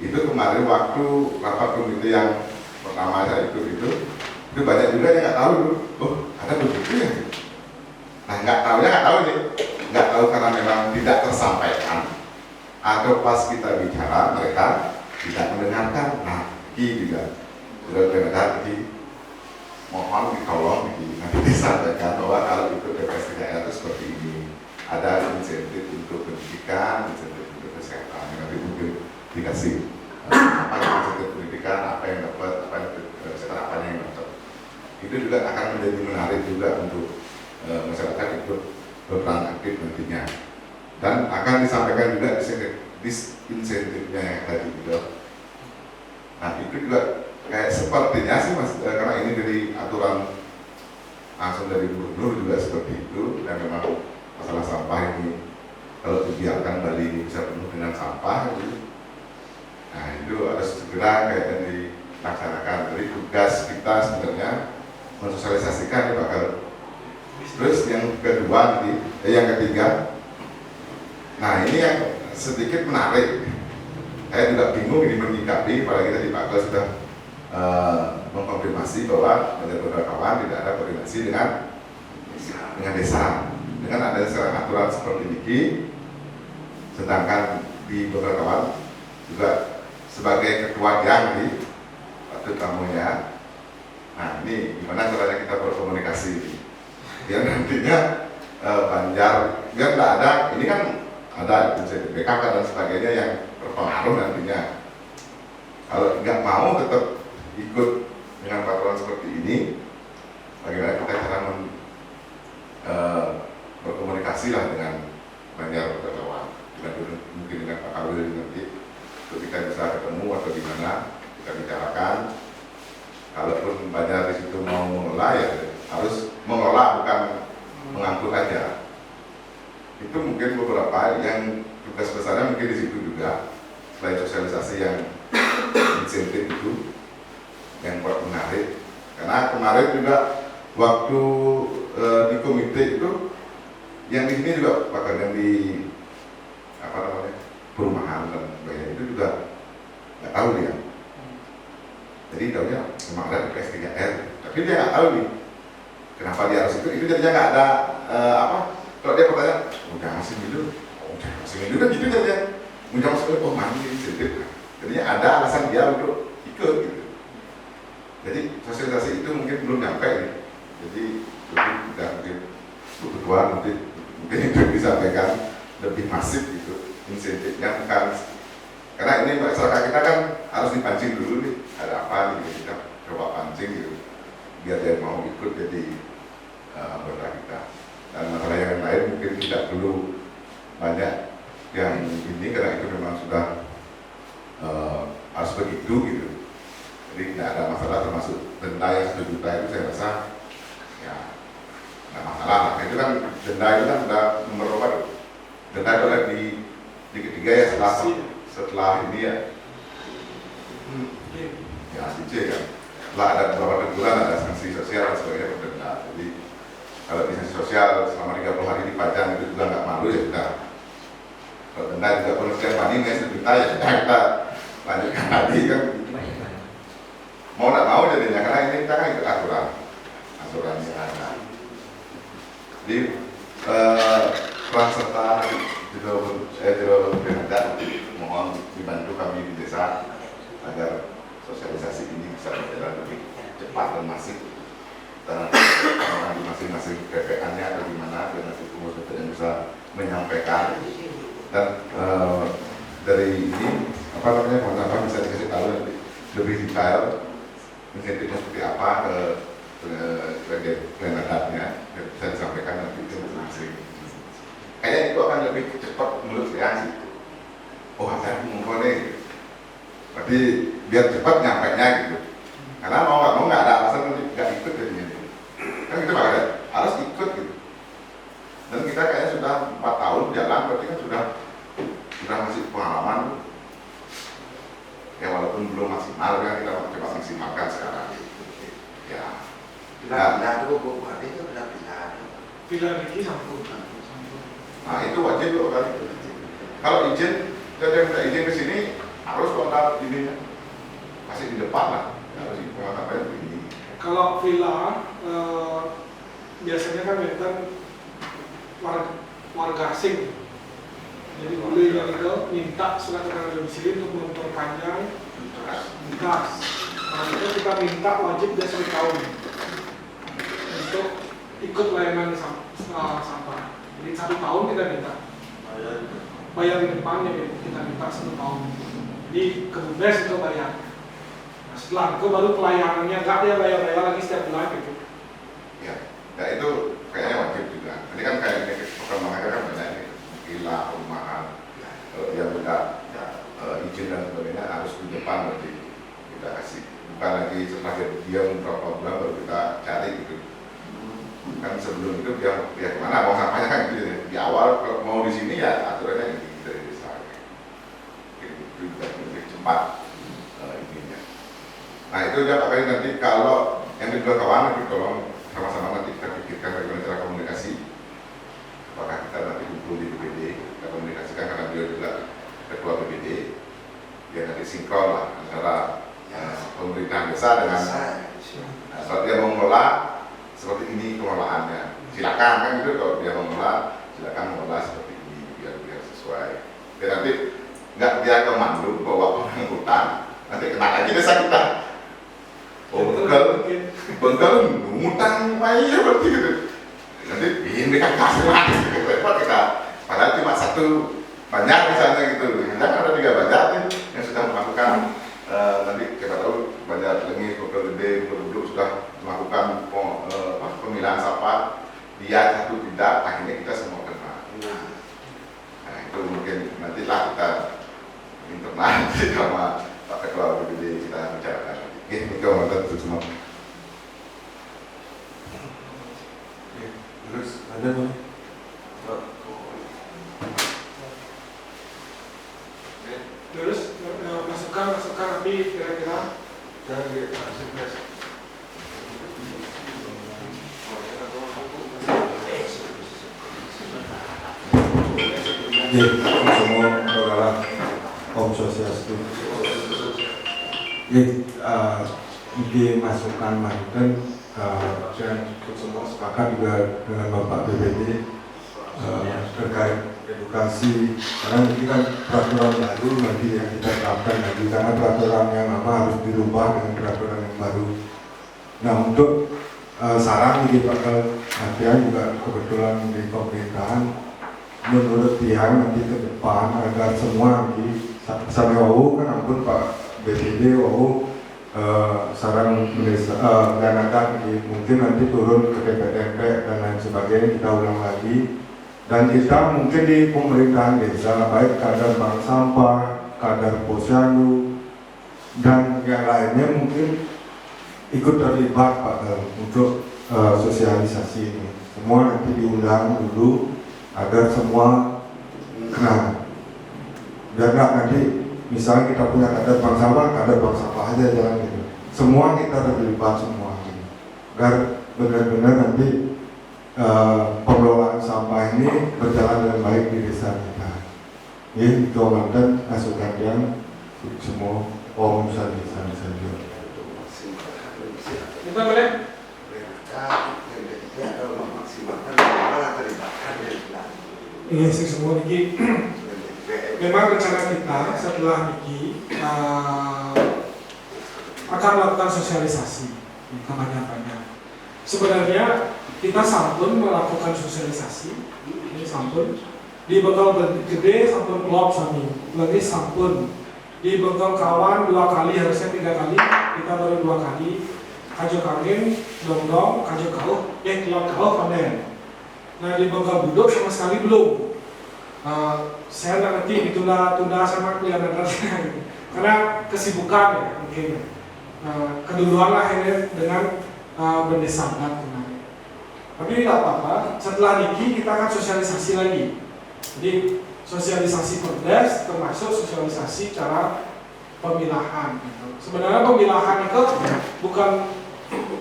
Itu kemarin waktu rapat komite yang pertama saya ikut itu banyak juga yang nggak tahu dulu. Oh, ada begitu ya? Nah, nggak tahu nih, nggak tahu karena memang tidak tersampaikan atau pas kita bicara mereka tidak mendengarkan. Nah, ini juga sudah benar di mohon ditolong nanti disampaikan bahwa kalau ikut TPS 3R itu seperti ini, ada insentif untuk pendidikan, insentif untuk kesehatan. Nanti mungkin dikasih apa yang insentif pendidikan, apa yang dapat, apa yang kesehatan, apa yang dapat. Itu juga akan menjadi menarik juga untuk masyarakat ikut berperan aktif nantinya. Dan akan disampaikan juga disinsentifnya yang tadi juga. Nah, itu juga kayak sepertinya sih mas, karena ini dari aturan langsung dari gubernur juga seperti itu, dan memang masalah sampah ini kalau dibiarkan Bali ini bisa penuh dengan sampah gitu. Nah, itu harus segera kayaknya dilaksanakan. Jadi tugas kita sebenarnya mensosialisasikan ya bakal. Terus yang kedua nanti, yang ketiga, nah ini yang sedikit menarik. Saya juga bingung ini menyikapi, apalagi tadi Pak Kles sudah mengkonfirmasi bahwa beberapa kawan tidak ada koordinasi dengan desa. Dengan adanya aturan seperti ini, sedangkan di beberapa kawan juga sebagai ketua yang di waktu tamunya. Nah, ini gimana caranya kita berkomunikasi biar nantinya Banjar biar tidak ada, ini kan ada insentif BKK dan sebagainya yang berpengaruh nantinya. Kalau nggak mau tetap ikut dengan peraturan seperti ini, bagaimana kita cara berkomunikasi lah dengan Banjar Berkawan, mungkin dengan Pak Kabel nanti ketika bisa ketemu atau di mana kita bicarakan. Kalaupun Banjar di situ mau mengelola ya harus mengelola, bukan mengangkut aja. Itu mungkin beberapa yang tugas besarnya mungkin di situ juga, selain sosialisasi yang insentif itu yang buat menarik. Karena kemarin juga waktu di komite itu yang di sini juga bahkan yang di perumahan dan sebagainya itu juga nggak tahu dia. Jadi tahunya memang ada TPS 3R, tapi dia nggak tahu nih kenapa dia harus itu jadinya nggak ada kalau dia bertanya udah masih dulu, kan gitu saja, udah masuk oh mandi insentif, jadinya ada alasan dia untuk ikut gitu. Jadi sosialisasi itu mungkin belum nyampe nih. Jadi tidak mungkin ketua mungkin itu disampaikan lebih masif gitu insentifnya, bukan karena ini masyarakat kita kan harus dipancing dulu nih, ada apa nih, kita coba pancing gitu biar dia mau ikut jadi anggota kita. Dan masalah yang lain mungkin tidak perlu banyak yang ini, karena itu memang sudah harus begitu gitu. Jadi tidak ada masalah, termasuk denda yang 1 juta itu saya rasa ya tidak masalah. Nah, itu kan denda itu kan sudah nomor berapa tuh? Denda itu ada di ketiga ya setelah ini ya. Ya C kan. Setelah ada beberapa teguran, ada sanksi sosial dan sebagainya berdenda. Jadi kalau di sanksi sosial selama 30 hari dipajang itu juga nggak malu ya sudah. Kalau denda juga pengertian banding ya 1 juta ya sudah kita lanjutkan lagi kan. Mau nggak mau jadinya, karena ini kita kan ikut aturan yang ada. Jadi peran serta Jero Penanda mohon dibantu kami di desa agar sosialisasi ini bisa berjalan bisa menyampaikan dan dari ini apa namanya pengusaha bisa dikasih tahu lebih detail insentifnya seperti apa ke adatnya bisa disampaikan nanti ke masing-masing. Kayaknya itu akan lebih cepat menurut saya sih. Oh saya mau nih, berarti biar cepat nyampe nya gitu. Karena mau nggak ada alasan nggak ikut jadinya. Kan kita harus ikut gitu. Dan kita kayaknya sudah 4 tahun jalan, berarti kan sudah masih pengalaman. Ya walaupun belum maksimal kan kita coba maksimalkan sekarang. Ya. Bila itu buat itu bila. Bila Riki sampun. Nah itu wajib loh kan. Kalau izin, kita minta izin ke sini harus kontak ininya. Masih di depan lah. Harus pengawasan ini. Kalau villa biasanya kan memang warga asing. Jadi beliau itu minta surat keterangan domisili untuk memperpanjang gas. Nah itu kita minta wajib dia 1 tahun untuk ikut layanan sampah. Jadi 1 tahun kita minta. Bayar di depannya kita minta 1 tahun. Jadi kebebas itu bayar. Nah, setelah itu baru pelayanannya enggak dia bayar lagi setiap bulan gitu. Ya, ya itu kayaknya wajib juga. Nanti kan kayak ini perkembangannya kan banyak nih, gila, perumahan. Kalau dia minta izin dan sebagainya harus di depan berarti kita kasih. Bukan lagi setelah dia beberapa bulan baru kita cari gitu. Kan sebelum itu dia kemana mau sampahnya kan gitu ya. Di awal kalau mau di sini ya aturannya gitu dari desa. Itu juga lebih cepat ininya. Nah itu dia pakai nanti kalau yang kedua kawan nanti tolong sama-sama nanti kita pikirkan bagaimana cara komunikasi. Apakah kita nanti kumpul di BPD, kita komunikasikan karena beliau juga ketua BPD, dia nanti sinkron lah antara pemerintahan desa dengan kalau dia mau mengelola seperti ini pengelolaannya. Silakan kan gitu kalau dia mau mengelola, silakan mengelola seperti ini biar sesuai. Biar nanti nggak dia ke Mandu bawa orang hutan, nanti kena lagi desa kita. Oh bengkel ngutang bayar berarti gitu. Nanti ini kan kasih lagi kita. Padahal cuma 1 banyak misalnya gitu. Kita kan ada 3 banyak yang sudah melakukan nanti kita tahu banyak lengis, bengkel gede, bengkel sudah melakukan pemilahan sampah. Dia 1 tidak, akhirnya kita semua kena. Nah itu mungkin nantilah kita internal sama Pak Ketua BPD kita bicarakan. Ini kemudian itu semua. Terus ada nih. Terus masukan tapi kira-kira semua adalah Om Sosiastu. Ide masukan dan semua sepakat juga dengan Bapak BPD terkait edukasi. Karena ini kan peraturan baru nanti yang kita terapkan lagi karena peraturan yang lama harus dirubah dengan peraturan yang baru. Nah untuk saran di Pak Adrian juga kebetulan di pemerintahan menurut Tiang nanti ke depan agar semua di sampai wau kan ampun Pak BPD wau saran ganakan mungkin nanti turun ke DPDP dan lain sebagainya kita ulang lagi dan kita mungkin di pemerintahan desa baik kadar bank sampah, kadar posyandu dan yang lainnya mungkin ikut terlibat Pak untuk sosialisasi ini semua nanti diundang dulu agar semua kenal biar nggak nanti misalnya kita punya kadar bank sampah aja jalan gitu. Semua kita terlibat semua gitu. Agar benar-benar nanti pengelolaan sampah ini berjalan dengan baik di desa kita. Ini kemudian masukan yang semua orang desa juga. kita boleh iya sih semua Niki. Memang rencana kita setelah Niki akan melakukan sosialisasi kampanye-kampanye. Sebenarnya kita sampun melakukan sosialisasi, ini sampun di bekal gede sampun klop sami, lagi sampun di bekal kawan 2 kali, harusnya 3 kali, kita baru 2 kali. Kajo kangin, dong, kajo kauh, klop kauh panen. Nah di bekal budok sama sekali belum. Saya nggak ngerti ditunda sama klien karena kesibukan ya mungkin. Keduluan lah ini dengan bendesa adat kemarin. Tapi tidak apa-apa. Setelah niki kita akan sosialisasi lagi. Jadi sosialisasi perdes termasuk sosialisasi cara pemilahan. Gitu. Sebenarnya pemilahan itu bukan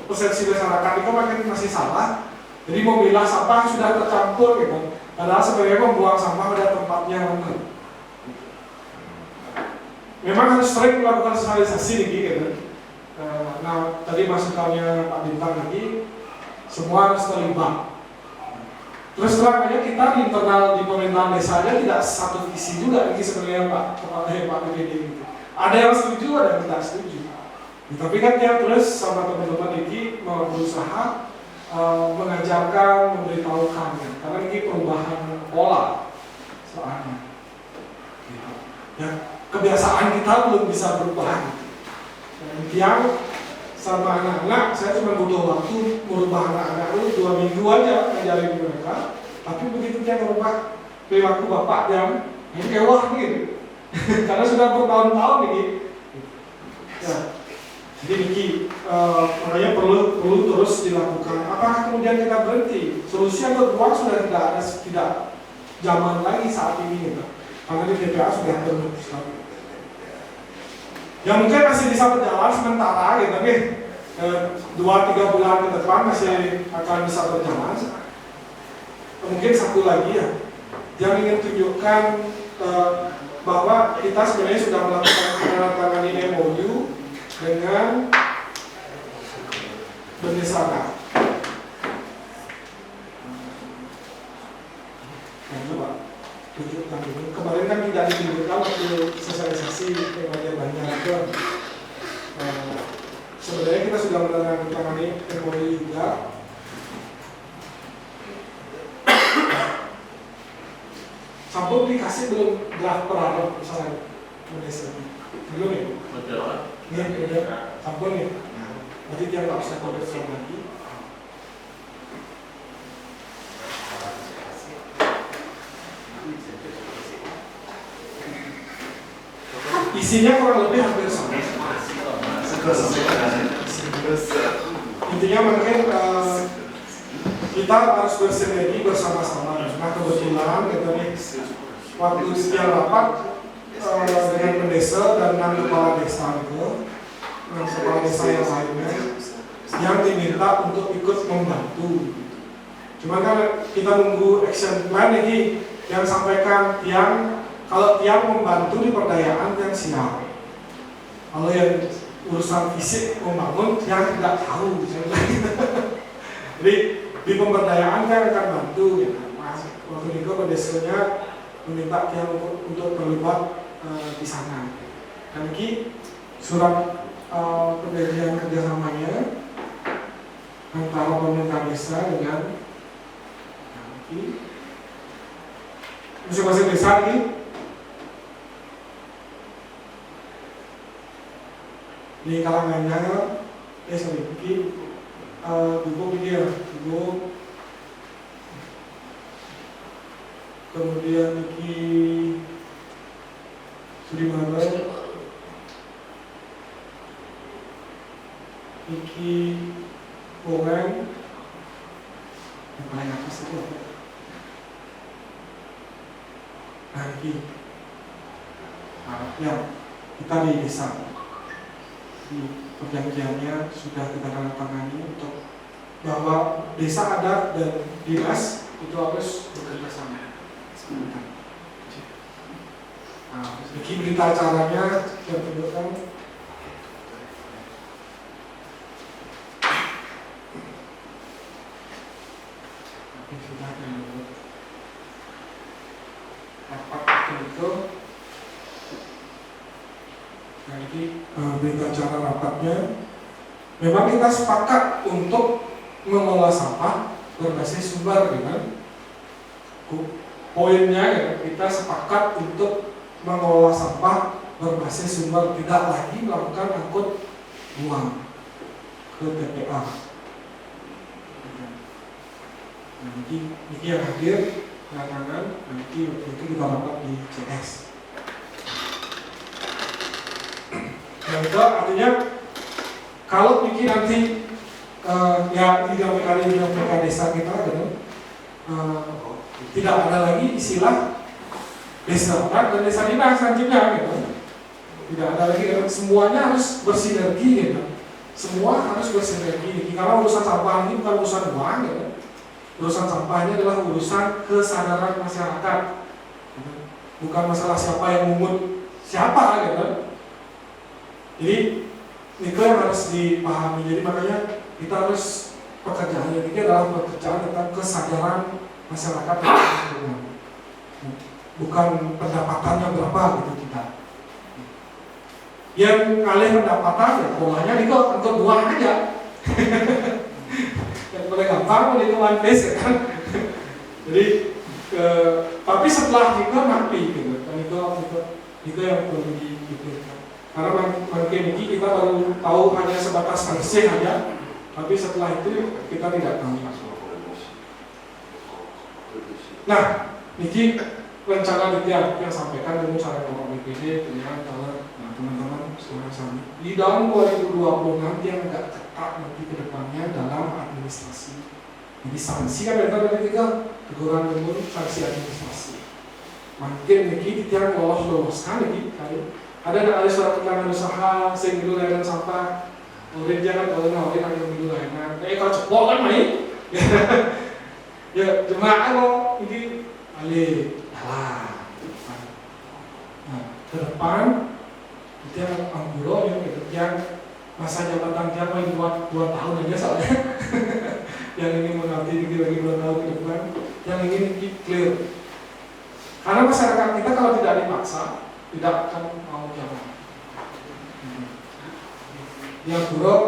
persepsi masyarakat itu makin masih salah. Jadi memilah sampah sudah tercampur gitu. Padahal sebenarnya membuang sampah pada tempatnya benar. Memang harus sering melakukan sosialisasi gitu. Nah, tadi masukannya Pak Bintang tadi, semua harus terlibat. Terus terangnya kita di internal di pemerintahan desa aja tidak satu visi juga ini sebenarnya Pak BPD gitu. Ada yang setuju, ada yang tidak setuju. Tapi kan dia terus sama teman-teman ini mau berusaha mengajarkan, memberitahukan ya. Karena ini perubahan pola soalnya. Gitu. Ya, kebiasaan kita belum bisa berubah. Yang sama anak-anak, saya cuma butuh waktu merubah anak-anak itu 2 minggu aja ngajarin mereka. Tapi begitu dia merubah perilaku bapak yang ini kewah gitu. Karena sudah bertahun-tahun ini. Ya. Jadi Niki, makanya perlu terus dilakukan. Apakah kemudian kita berhenti? Solusi yang kedua sudah tidak zaman lagi saat ini gitu. Karena di TPA sudah terus. Ya mungkin masih bisa berjalan sementara gitu, tapi 2-3 bulan ke depan masih akan bisa berjalan. Mungkin satu lagi ya, yang ingin tunjukkan bahwa kita sebenarnya sudah melakukan penandatangan MOU dengan bendesa adat. Nah, coba tunjukkan ini. Kemarin kan tidak ditunjukkan waktu sosialisasi banyak itu. Sebenarnya kita sudah menandatangani MOU juga. Sampun dikasih belum draft perarap misalnya bendesa belum ya? Iya, udah sampun ya. Nanti dia nggak bisa koreksi lagi. Isinya kurang lebih hampir sama. Intinya mungkin kita harus bersinergi bersama-sama. Nah kebetulan kita nih waktu setiap rapat dengan pendesa dan 6 kepala desa itu, 6 kepala desa yang lainnya yang diminta untuk ikut membantu. Cuma kan kita nunggu action plan ini yang sampaikan kalau tiang membantu di perdayaan yang siap. Kalau yang urusan fisik membangun yang tidak tahu misalnya. Jadi di pemberdayaan kan akan bantu gitu. Waktu itu pedesanya meminta tiang untuk terlibat di sana. Dan ini surat perjanjian kerjasamanya antara pemerintah desa dengan masing-masing desa ini. Di kalangannya, Dugo pikir, kemudian Niki Sudimara, Niki Orang, yang paling atas itu apa? Nah Niki, ya kita di desa. Di perjanjiannya sudah kita tandatangani untuk bahwa desa adat dan dinas itu harus bekerja sama. Nah, ini berita acaranya yang tunjukkan. Sudah rapat itu. Nah ini berita acara rapatnya. Memang kita sepakat untuk mengelola sampah berbasis sumber gitu kan. Poinnya ya, kita sepakat untuk mengelola sampah berbasis sumber, tidak lagi melakukan angkut buang ke TPA. Nanti yang hadir penanganan nanti waktu itu kita rapat di CS. Nah itu artinya kalau pikir nanti ya di PK desa kita gitu, tidak ada lagi istilah desa dan desa dinas selanjutnya gitu. Tidak ada lagi, semuanya harus bersinergi gitu. Semua harus bersinergi. Karena urusan sampah ini bukan urusan uang gitu. Urusan sampah ini adalah urusan kesadaran masyarakat. Bukan masalah siapa yang mungut siapa gitu. Jadi itu yang harus dipahami. Jadi makanya kita harus pekerjaan ini adalah pekerjaan tentang kesadaran masyarakat, bukan pendapatannya berapa gitu kita. Yang ngalih pendapatan ya polanya itu untuk buang aja. Yang paling gampang itu one piece ya kan. Jadi tapi setelah itu nanti gitu kan itu yang perlu dipikirkan. Karena mungkin ini kita baru tahu hanya sebatas bersih aja, tapi setelah itu kita tidak tahu. Nah, ini rencana detail yang sampaikan dulu saya Bapak BPD dengan teman-teman semua sama. Di tahun 2020 nanti yang agak ketat nanti ke depannya dalam administrasi. Jadi sanksi kan ada dari 3 teguran umum, sanksi administrasi. Mungkin ini kita loloskan ini kali. Ada surat keterangan usaha sing dulu layanan sampah. Orang jangan kalau orang yang dulu layanan. Kalau cepok kan main. Ya jemaah lo ini alih lah. Nah ke depan kita angguro yang masa jabatan dia paling 2 tahun aja soalnya. Yang ini mengabdi lagi 2 tahun ke depan, yang ingin clear. Karena masyarakat kita kalau tidak dipaksa tidak akan mau jalan. Yang buruk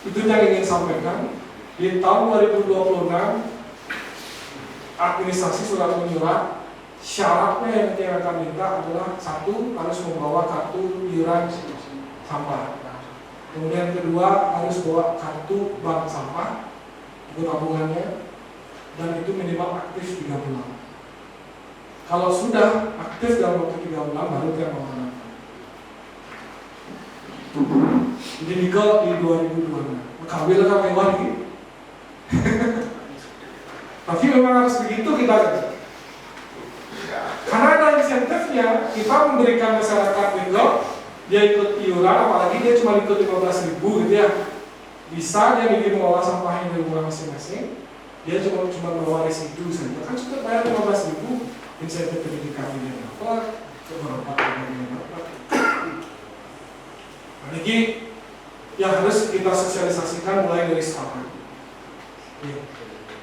itu yang ingin sampaikan di tahun 2026. Administrasi surat menyurat syaratnya yang kita akan minta adalah 1 harus membawa kartu iuran sampah, kemudian kedua harus bawa kartu bank sampah itu tabungannya, dan itu minimal aktif 3 bulan. Kalau sudah aktif dalam waktu 3 bulan baru kita mengamankan. Jadi nikah di 2026 kawin kan mewah gitu. Tapi memang harus begitu kita. Karena ada insentifnya, kita memberikan masyarakat itu dia ikut iuran, apalagi dia cuma ikut 15.000 gitu ya. Bisa dia bikin mengolah sampahnya di rumah masing-masing, dia cuma mewaris itu saja. Kan cukup bayar 15.000, insentif pendidikan dia dapat, beberapa yang dapat. Nah, ini yang harus kita sosialisasikan mulai dari sekarang. Ya.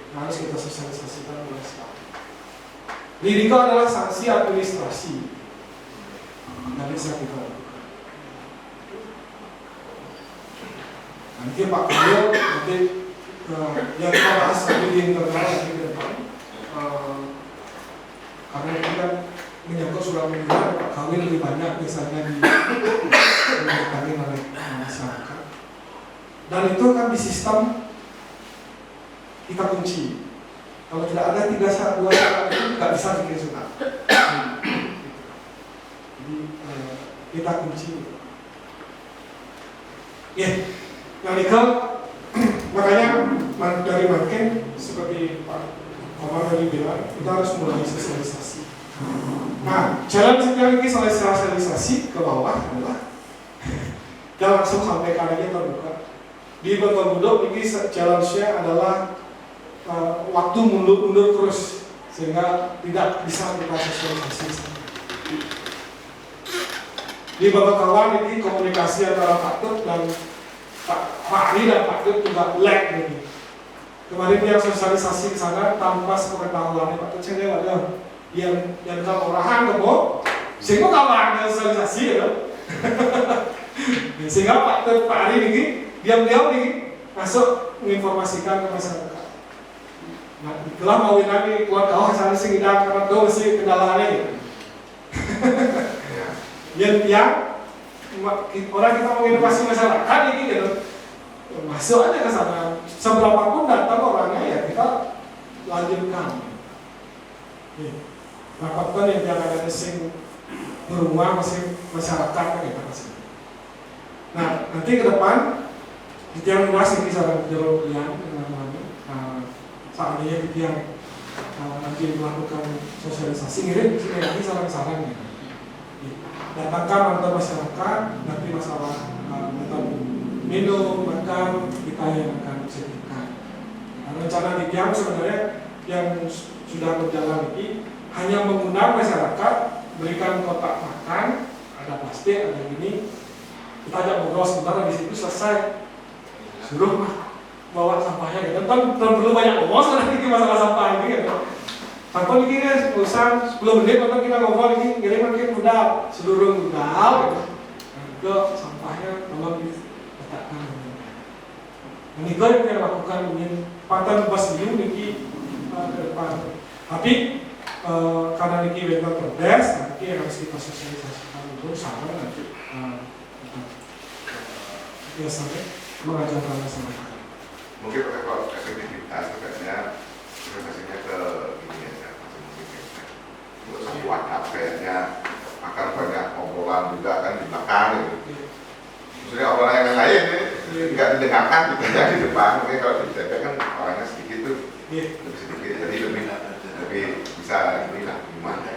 Harus kita sosialisasikan mulai sekarang. Ini adalah sanksi administrasi yang bisa kita lakukan. Nanti Pak Kamil nanti yang kita bahas di internal nanti ke depan, karena ini kan menyangkut surat menyurat, Pak Kamil lebih banyak misalnya dilakukan oleh masyarakat. Dan itu kan di sistem kita kunci. Kalau tidak ada 2 syarat itu nggak bisa bikin surat. Jadi kita kunci. Ya, yang legal makanya dari makin seperti Pak Komar tadi bilang, kita harus mulai sosialisasi. Nah, jalan setiap ini sosialisasi ke bawah adalah jangan langsung sampai kanannya terbuka. Di Bantar Budok ini challenge-nya adalah waktu mundur terus sehingga tidak bisa kita sosialisasi. Di Babakawan ini komunikasi antara Pak Tut dan Pak Ari dan Pak Tut juga lag ini. Kemarin dia sosialisasi ke sana tanpa sepengetahuan Pak Tut saya ada yang kalau orahan kamu sehingga kawan sosialisasi ya. Sehingga Pak Tut Pak Ari ini diam-diam nih masuk menginformasikan ke masyarakat. Nah, itulah mau lagi keluar kau sana sing ida karena tuh mesti kendalanya gitu. yang orang kita mau inovasi masyarakat ini gitu. Masuk aja ke sana. Seberapapun datang orangnya ya kita lanjutkan. Rapatkan yang jangan ada sing berumah masih masyarakat kita kasih. Nah, nanti ke depan kita masih bisa jauh yang saatnya kita yang nanti melakukan sosialisasi ngirim lagi saran-saran gitu. Datangkan antar masyarakat nanti masalah minum, makan kita yang akan sediakan. Nah, rencana Dikiam sebenarnya yang sudah berjalan ini hanya mengundang masyarakat, berikan kotak makan, ada plastik, ada gini, kita ajak ngobrol sebentar, di situ selesai, suruh bawa sampahnya gitu. Kan perlu banyak ngomong sebenarnya ini masalah sampah ini gitu. Tanpa ini kan urusan 10 menit atau kita ngobrol ini, jadi mungkin udah seluruh modal gitu. Ke sampahnya tolong diletakkan. Ini gue yang kita lakukan ingin paten bebas biu niki ke depan. Tapi karena niki bentar perdes, nanti harus kita sosialisasikan itu sama nanti. Ya sampai mengajarkan masyarakat. Mungkin kalau efektivitas kayaknya investasinya ke ini ya, untuk satu atap kayaknya akan banyak obrolan juga kan di belakang gitu. Maksudnya obrolan yang lain ini nggak didengarkan gitu ya di depan. Mungkin kalau di DP kan orangnya sedikit tuh lebih sedikit, jadi lebih bisa inilah gimana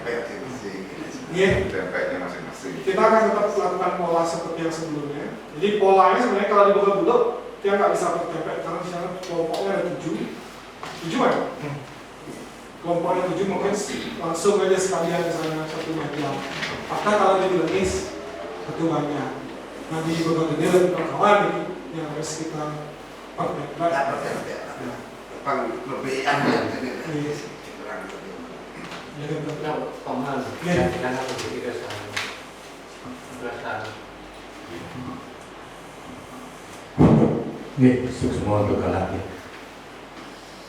DP-nya masing-masing. Kita akan tetap lakukan pola seperti yang sebelumnya. Jadi polanya sebenarnya kalau di Bulog dia nggak bisa bertempel karena misalnya kelompoknya ada 7 kan? Kelompoknya 7 mungkin langsung aja sekalian misalnya satu meja. Maka kalau di Lenis ketuanya, nah di beberapa gede lebih kawan ini yang harus kita pertempel. Lebih aman. Sukses semua untuk kalian.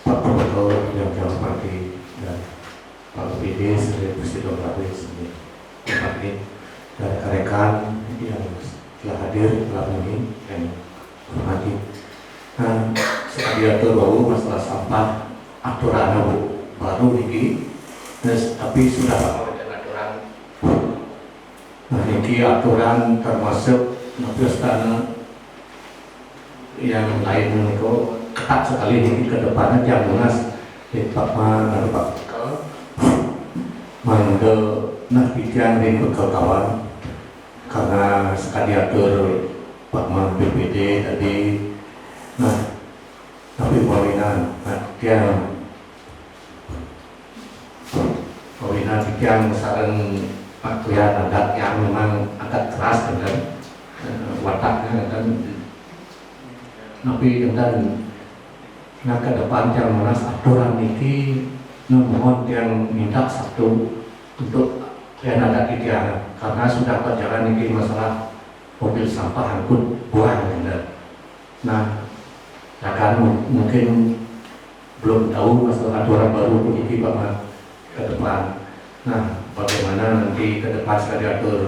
Pak Gubernur yang saya hormati dan Pak BPD sebagai Presiden Kapolres tempat ini dan rekan yang telah hadir dalam ini dan hormati. Nah, sekali atur bahwa masalah sampah aturan baru ini, tapi sudah aturan. Nah, ini aturan termasuk tanah yang lain itu ketat sekali ini ke depannya yang lunas di Pak Mangga nah bidian di kawan karena sekali atur Pak Man BPD tadi nah tapi pawinan dia saran pakaian adat yang memang agak keras dan wataknya dan tapi dengan ke depan yang menas aturan ini mohon yang minta satu untuk yang ada di dia karena sudah berjalan ini masalah mobil sampah angkut buang nah akan mungkin belum tahu masalah aturan baru ini Pak ke depan. Nah bagaimana nanti ke depan sekali atur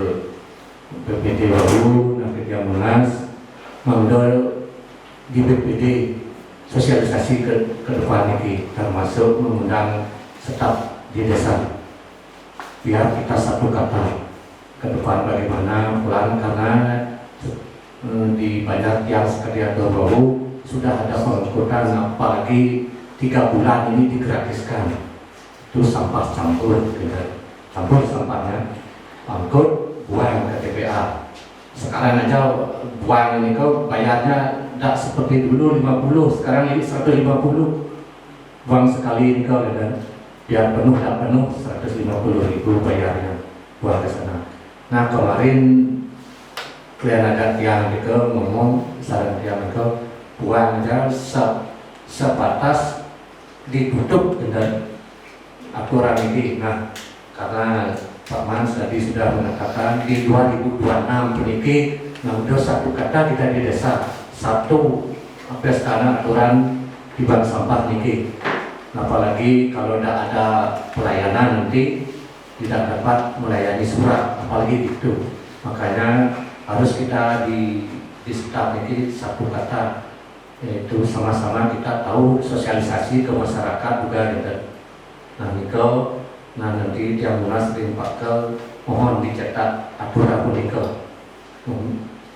BPD baru nanti yang menas mengambil di BPD sosialisasi ke depan ini termasuk mengundang staf di desa biar kita satu kata ke depan bagaimana pulang karena di banyak yang sekalian baru sudah ada pengangkutan apalagi 3 bulan ini digratiskan itu sampah campur sampahnya angkut buang ke TPA sekarang aja buang ini kau bayarnya tidak seperti dulu 50, sekarang ini 150 buang sekali ini kau dan biar penuh tak penuh 150.000 bayarnya buang ke sana. Nah kemarin klien ada yang itu ngomong saran yang itu buang aja sebatas ditutup dengan aturan ini. Nah karena Pak Mans tadi sudah mengatakan di 2026 ini nah udah satu kata kita di desa satu apa sekarang aturan di bank sampah niki Apalagi kalau tidak ada pelayanan nanti tidak dapat melayani surat, apalagi itu. Makanya harus kita di staf ini satu kata, yaitu sama-sama kita tahu sosialisasi ke masyarakat juga gitu. Nah niko, nah nanti yang munas dipakai mohon dicetak aturan niko.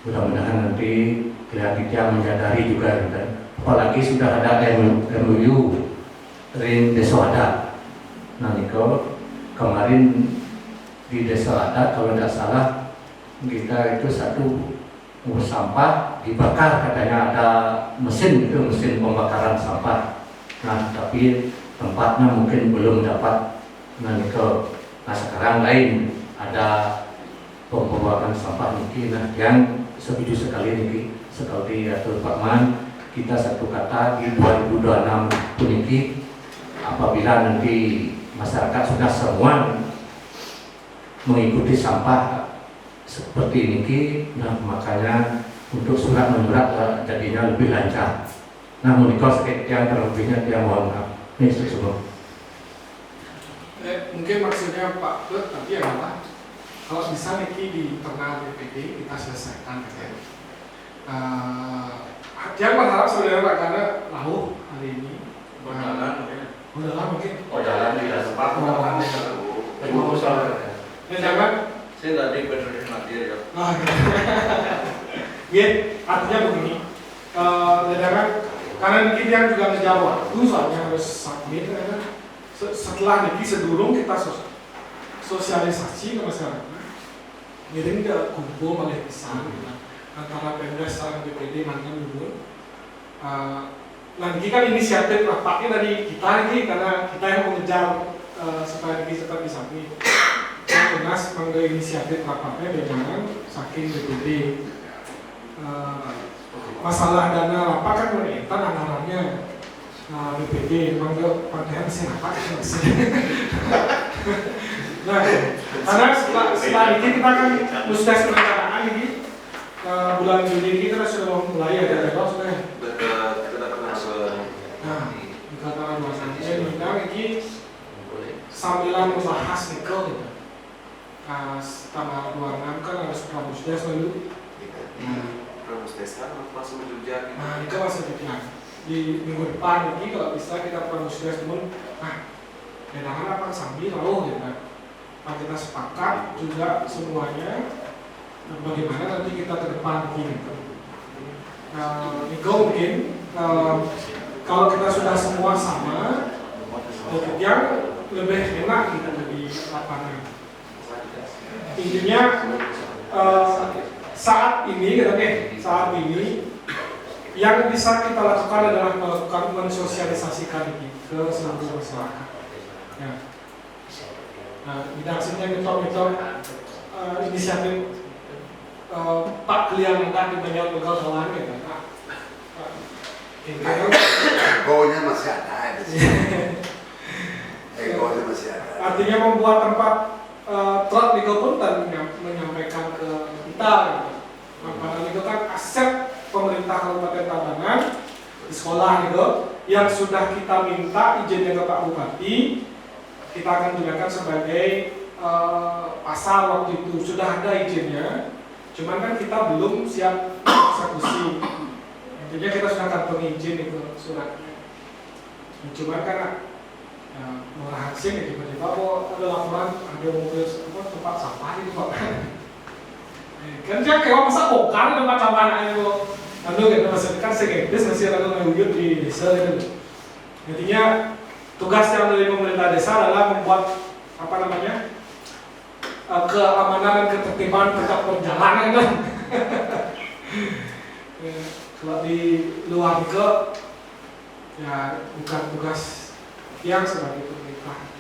Mudah-mudahan nanti kita menyadari juga gitu. Apalagi sudah ada MOU Rin Desa Adat. Nah niko kemarin di Desa Adat kalau tidak salah kita itu satu sampah dibakar, katanya ada mesin itu, mesin pembakaran sampah. Nah tapi tempatnya mungkin belum dapat. Nah niko, nah sekarang lain ada pembuangan sampah niki. Nah yang setuju sekali niki seperti atur Pak Man, kita satu kata di 2026 niki apabila nanti masyarakat sudah semua mengikuti sampah seperti ini, nah makanya untuk surat menyurat jadinya lebih lancar. Nah menikah yang terlebihnya dia mohon maaf. Ini semua. Mungkin maksudnya Pak Bud tadi adalah kalau bisa niki di internal BPD kita selesaikan gitu. Yang berharap sebenarnya Pak karena lalu hari ini. Udah mungkin. Oh jalan tidak sempat. Jangan. Saya tadi benerin materi ya. Ya, artinya begini. Jangan karena Niki yang juga ngejar waktu soalnya harus submit. Setelah Niki sebelum kita sosialisasi ke masyarakat, ngirim ke kumpul malah pisah antara Pemdas dan BPD mantan dulu. Nah, ini kan inisiatif rapatnya dari kita ini karena kita yang mengejar supaya Niki tetap bisa nih. Penas mengambil inisiatif rapatnya dengan saking BPD. Masalah dana rapat kan menentukan anggarannya. BPD manggil pakaian sih rapat sih. Nah, karena setelah ini kita kan mesti perencanaan ini bulan Juni ini kita sudah mulai ada deadline sudah. Kita dapat masuk. Nah, dikatakan bahasanya ini sambilan membahas nikel gitu. Tanggal 26 kan harus pramusdes dulu. Pramusdes kan masih menjunjang. Nah, ini kan masih dibilang di minggu depan ini kalau bisa kita pramusdes dulu. Nah, enakan apa sambil lalu gitu. Nah, kita sepakat juga semuanya bagaimana nanti kita ke depan gitu. Nico mungkin kalau kita sudah semua sama, yang lebih enak gitu di lapangan. Intinya saat ini yang bisa kita lakukan adalah melakukan mensosialisasikan ini ke seluruh masyarakat. Ya. Nah, maksudnya mitos inisiatif Pak Kliang tadi banyak begal kawan gitu. Egonya masih ada di sini. Egonya masih ada. Artinya membuat tempat truk Niko pun menyampaikan ke kita gitu. Padahal itu kan aset pemerintah Kabupaten Tabanan di sekolah Niko yang sudah kita minta izinnya ke Pak Bupati, kita akan gunakan sebagai pasar waktu itu. Sudah ada izinnya, cuman kan kita belum siap eksekusi. Intinya kita sudah kantongi izin itu suratnya. Cuman kan merahasia ya tiba-tiba ada laporan ada mobil tempat sampah itu Pak. Kan dia kayak masa bongkar tempat sampah itu. Lalu kita masih kan segedes masih ada ngewujud di desa itu. Intinya tugas yang dari pemerintah desa adalah membuat keamanan dan ketertiban tetap berjalan kan. Kalau di luar ke ya bukan tugas yang sebagai pemerintah.